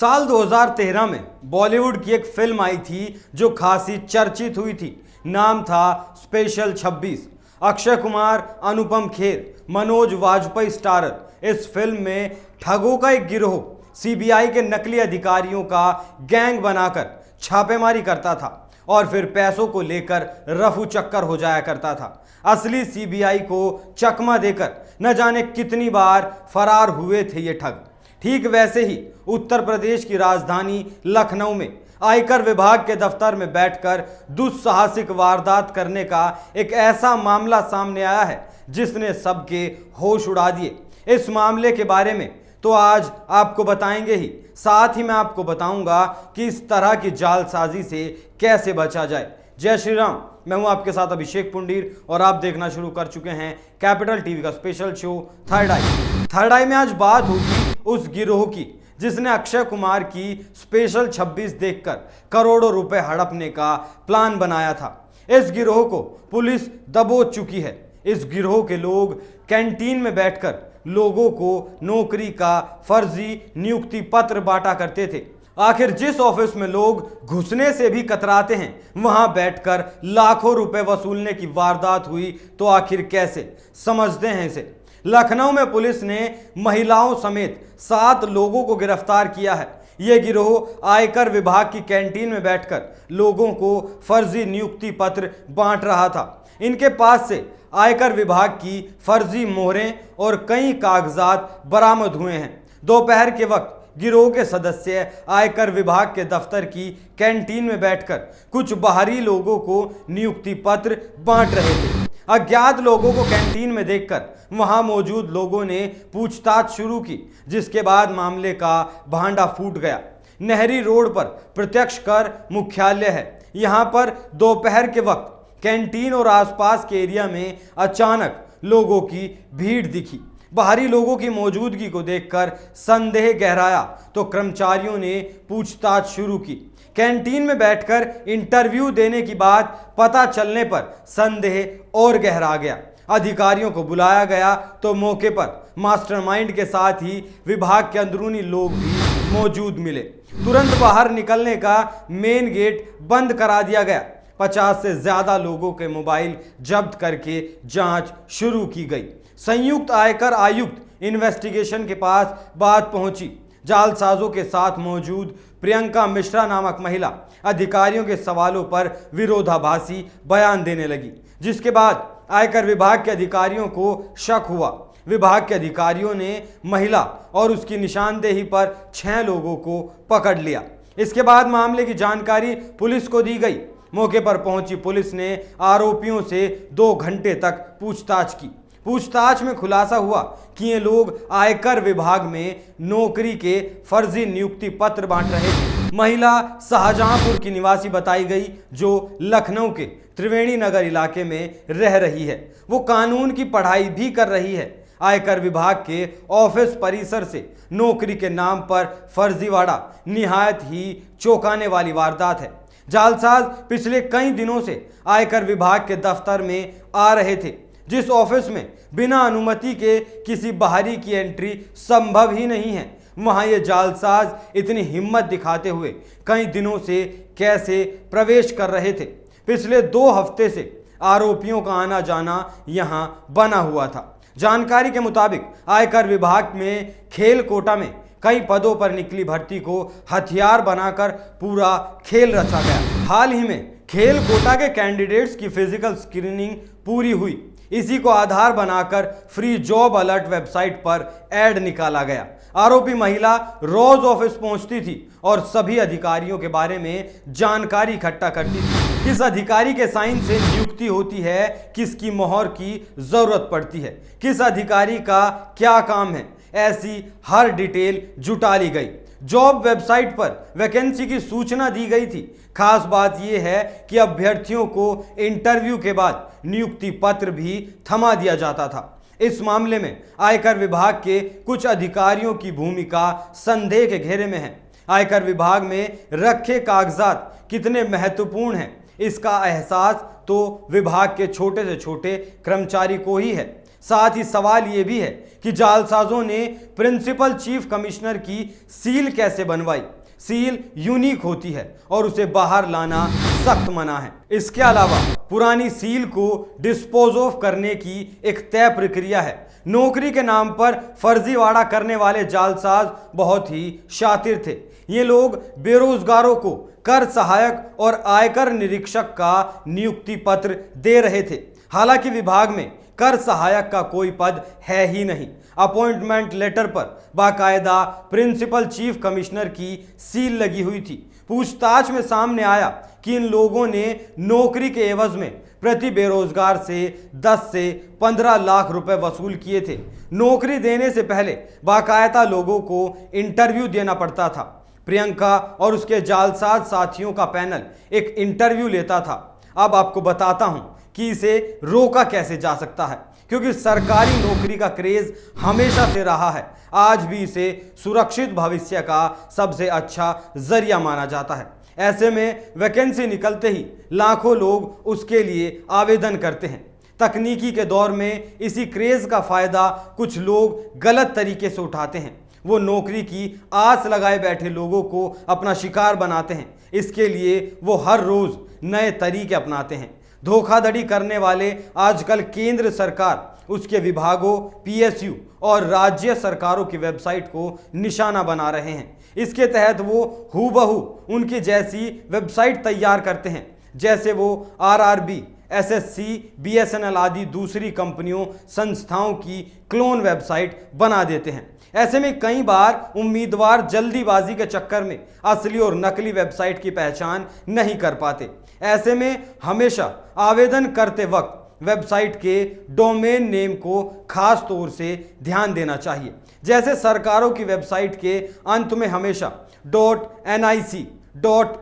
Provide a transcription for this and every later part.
साल 2013 में बॉलीवुड की एक फिल्म आई थी जो खासी चर्चित हुई थी। नाम था स्पेशल 26। अक्षय कुमार, अनुपम खेर, मनोज वाजपेयी स्टारर इस फिल्म में ठगों का एक गिरोह सीबीआई के नकली अधिकारियों का गैंग बनाकर छापेमारी करता था और फिर पैसों को लेकर रफू चक्कर हो जाया करता था। असली सीबीआई को चकमा देकर न जाने कितनी बार फरार हुए थे ये ठग। ठीक वैसे ही उत्तर प्रदेश की राजधानी लखनऊ में आयकर विभाग के दफ्तर में बैठकर दुस्साहसिक वारदात करने का एक ऐसा मामला सामने आया है जिसने सबके होश उड़ा दिए। इस मामले के बारे में तो आज आपको बताएंगे ही, साथ ही मैं आपको बताऊंगा कि इस तरह की जालसाजी से कैसे बचा जाए। जय श्री राम, मैं हूं आपके साथ अभिषेक पुंडीर और आप देखना शुरू कर चुके हैं कैपिटल टीवी का स्पेशल शो थर्ड आई। थर्ड आई में आज बात होगी उस गिरोह की जिसने अक्षय कुमार की स्पेशल 26 देखकर करोड़ों रुपए हड़पने का प्लान बनाया था। इस गिरोह को पुलिस दबोच चुकी है। इस गिरोह के लोग कैंटीन में बैठकर लोगों को नौकरी का फर्जी नियुक्ति पत्र बांटा करते थे। आखिर जिस ऑफिस में लोग घुसने से भी कतराते हैं वहां बैठकर लाखों रुपए वसूलने की वारदात हुई तो आखिर कैसे समझते हैं इसे। लखनऊ में पुलिस ने महिलाओं समेत 7 लोगों को गिरफ्तार किया है। यह गिरोह आयकर विभाग की कैंटीन में बैठकर लोगों को फर्जी नियुक्ति पत्र बांट रहा था। इनके पास से आयकर विभाग की फर्जी मोहरें और कई कागजात बरामद हुए हैं। दोपहर के वक्त गिरोह के सदस्य आयकर विभाग के दफ्तर की कैंटीन में बैठकर कुछ बाहरी लोगों को नियुक्ति पत्र बांट रहे थे। अज्ञात लोगों को कैंटीन में देखकर वहां मौजूद लोगों ने पूछताछ शुरू की, जिसके बाद मामले का भांडा फूट गया। नहरी रोड पर प्रत्यक्ष कर मुख्यालय है। यहां पर दोपहर के वक्त कैंटीन और आसपास के एरिया में अचानक लोगों की भीड़ दिखी। बाहरी लोगों की मौजूदगी को देखकर संदेह गहराया तो कर्मचारियों ने पूछताछ शुरू की। कैंटीन में बैठकर इंटरव्यू देने की बात पता चलने पर संदेह और गहरा गया। अधिकारियों को बुलाया गया तो मौके पर मास्टरमाइंड के साथ ही विभाग के अंदरूनी लोग भी मौजूद मिले। तुरंत बाहर निकलने का मेन गेट बंद करा दिया गया। 50 से ज्यादा लोगों के मोबाइल जब्त करके जांच शुरू की गई। संयुक्त आयकर आयुक्त इन्वेस्टिगेशन के पास बात पहुंची। जालसाजों के साथ मौजूद प्रियंका मिश्रा नामक महिला अधिकारियों के सवालों पर विरोधाभासी बयान देने लगी, जिसके बाद आयकर विभाग के अधिकारियों को शक हुआ। विभाग के अधिकारियों ने महिला और उसकी निशानदेही पर 6 लोगों को पकड़ लिया। इसके बाद मामले की जानकारी पुलिस को दी गई। मौके पर पहुंची पुलिस ने आरोपियों से 2 घंटे तक पूछताछ की। पूछताछ में खुलासा हुआ कि ये लोग आयकर विभाग में नौकरी के फर्जी नियुक्ति पत्र बांट रहे थे। महिला शाहजहांपुर की निवासी बताई गई जो लखनऊ के त्रिवेणी नगर इलाके में रह रही है। वो कानून की पढ़ाई भी कर रही है। आयकर विभाग के ऑफिस परिसर से नौकरी के नाम पर फर्जीवाड़ा निहायत ही चौंकाने वाली वारदात है। जालसाज पिछले कई दिनों से आयकर विभाग के दफ्तर में आ रहे थे, जिस ऑफिस में बिना अनुमति के किसी बाहरी की एंट्री संभव ही नहीं है। वहां ये जालसाज इतनी हिम्मत दिखाते हुए कई दिनों से कैसे प्रवेश कर रहे थे। पिछले 2 हफ्ते से आरोपियों का आना जाना यहां बना हुआ था। जानकारी के मुताबिक आयकर विभाग में खेल कोटा में कई पदों पर निकली भर्ती को हथियार बनाकर पूरा खेल रचा गया। हाल ही में खेल कोटा के कैंडिडेट्स की फिजिकल स्क्रीनिंग पूरी हुई। इसी को आधार बनाकर फ्री जॉब अलर्ट वेबसाइट पर ऐड निकाला गया। आरोपी महिला रोज ऑफिस पहुंचती थी और सभी अधिकारियों के बारे में जानकारी इकट्ठा करती थी। किस अधिकारी के साइन से नियुक्ति होती है, किसकी मोहर की जरूरत पड़ती है, किस अधिकारी का क्या काम है, ऐसी हर डिटेल जुटा ली गई। जॉब वेबसाइट पर वैकेंसी की सूचना दी गई थी। खास बात यह है कि अभ्यर्थियों को इंटरव्यू के बाद नियुक्ति पत्र भी थमा दिया जाता था। इस मामले में आयकर विभाग के कुछ अधिकारियों की भूमिका संदेह के घेरे में है। आयकर विभाग में रखे कागजात कितने महत्वपूर्ण हैं, इसका एहसास तो विभाग के छोटे से छोटे कर्मचारी को ही है। साथ ही सवाल यह भी है कि जालसाजों ने प्रिंसिपल चीफ कमिश्नर की सील कैसे बनवाई। सील यूनिक होती है और उसे बाहर लाना सख्त मना है। इसके अलावा पुरानी सील को डिस्पोज ऑफ करने की एक तय प्रक्रिया है। नौकरी के नाम पर फर्जीवाड़ा करने वाले जालसाज बहुत ही शातिर थे। ये लोग बेरोजगारों को कर सहायक और आयकर निरीक्षक का नियुक्ति पत्र दे रहे थे। हालांकि विभाग में कर सहायक का कोई पद है ही नहीं। अपॉइंटमेंट लेटर पर बाकायदा प्रिंसिपल चीफ कमिश्नर की सील लगी हुई थी। पूछताछ में सामने आया कि इन लोगों ने नौकरी के एवज में प्रति बेरोजगार से 10 से 15 लाख रुपए वसूल किए थे। नौकरी देने से पहले बाकायदा लोगों को इंटरव्यू देना पड़ता था। प्रियंका और उसके जालसाज साथियों का पैनल एक इंटरव्यू लेता था। अब आपको बताता हूं कि इसे रोका कैसे जा सकता है, क्योंकि सरकारी नौकरी का क्रेज हमेशा से रहा है। आज भी इसे सुरक्षित भविष्य का सबसे अच्छा जरिया माना जाता है। ऐसे में वैकेंसी निकलते ही लाखों लोग उसके लिए आवेदन करते हैं। तकनीकी के दौर में इसी क्रेज का फायदा कुछ लोग गलत तरीके से उठाते हैं। वो नौकरी की आस लगाए बैठे लोगों को अपना शिकार बनाते हैं। इसके लिए वो हर रोज नए तरीके अपनाते हैं। धोखाधड़ी करने वाले आजकल केंद्र सरकार, उसके विभागों, पीएसयू और राज्य सरकारों की वेबसाइट को निशाना बना रहे हैं। इसके तहत वो हूबहू उनकी जैसी वेबसाइट तैयार करते हैं, जैसे वो आरआरबी, एसएससी, बीएसएनएल आदि दूसरी कंपनियों, संस्थाओं की क्लोन वेबसाइट बना देते हैं। ऐसे में कई बार उम्मीदवार जल्दीबाजी के चक्कर में असली और नकली वेबसाइट की पहचान नहीं कर पाते। ऐसे में हमेशा आवेदन करते वक्त वेबसाइट के डोमेन नेम को खास तौर से ध्यान देना चाहिए। जैसे सरकारों की वेबसाइट के अंत में हमेशा .nic,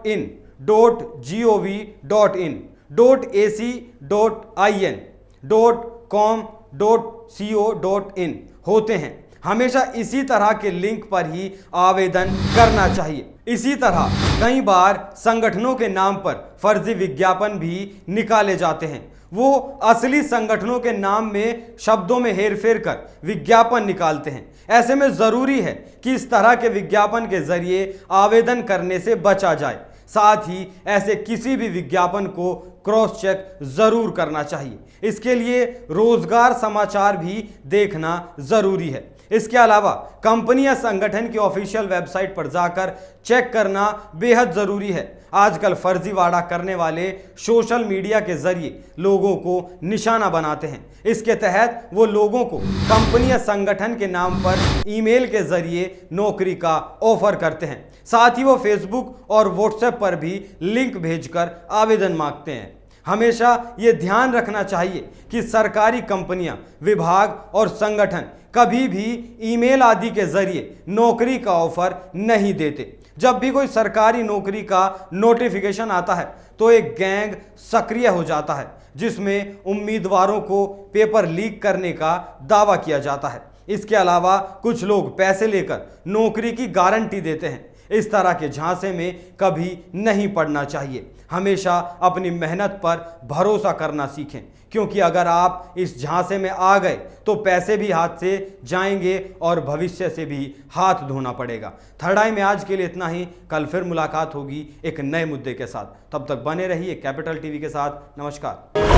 .in, .gov.in, .ac.in, .com, .co.in होते हैं। हमेशा इसी तरह के लिंक पर ही आवेदन करना चाहिए। इसी तरह कई बार संगठनों के नाम पर फर्जी विज्ञापन भी निकाले जाते हैं। वो असली संगठनों के नाम में शब्दों में हेरफेर कर विज्ञापन निकालते हैं। ऐसे में जरूरी है कि इस तरह के विज्ञापन के जरिए आवेदन करने से बचा जाए। साथ ही ऐसे किसी भी विज्ञापन को क्रॉस चेक जरूर करना चाहिए। इसके लिए रोजगार समाचार भी देखना जरूरी है। इसके अलावा कंपनी या संगठन की ऑफिशियल वेबसाइट पर जाकर चेक करना बेहद जरूरी है। आजकल फर्जीवाड़ा करने वाले सोशल मीडिया के जरिए लोगों को निशाना बनाते हैं। इसके तहत वो लोगों को कंपनी या संगठन के नाम पर ईमेल के जरिए नौकरी का ऑफर करते हैं। साथ ही वो फेसबुक और व्हाट्सएप पर भी लिंक भेजकर आवेदन मांगते हैं। हमेशा ये ध्यान रखना चाहिए कि सरकारी कंपनियां, विभाग और संगठन कभी भी ईमेल आदि के जरिए नौकरी का ऑफर नहीं देते। जब भी कोई सरकारी नौकरी का नोटिफिकेशन आता है तो एक गैंग सक्रिय हो जाता है, जिसमें उम्मीदवारों को पेपर लीक करने का दावा किया जाता है। इसके अलावा कुछ लोग पैसे लेकर नौकरी की गारंटी देते हैं। इस तरह के झांसे में कभी नहीं पड़ना चाहिए। हमेशा अपनी मेहनत पर भरोसा करना सीखें, क्योंकि अगर आप इस झांसे में आ गए तो पैसे भी हाथ से जाएंगे और भविष्य से भी हाथ धोना पड़ेगा। थर्ड आई में आज के लिए इतना ही। कल फिर मुलाकात होगी एक नए मुद्दे के साथ। तब तक बने रहिए कैपिटल टीवी के साथ। नमस्कार।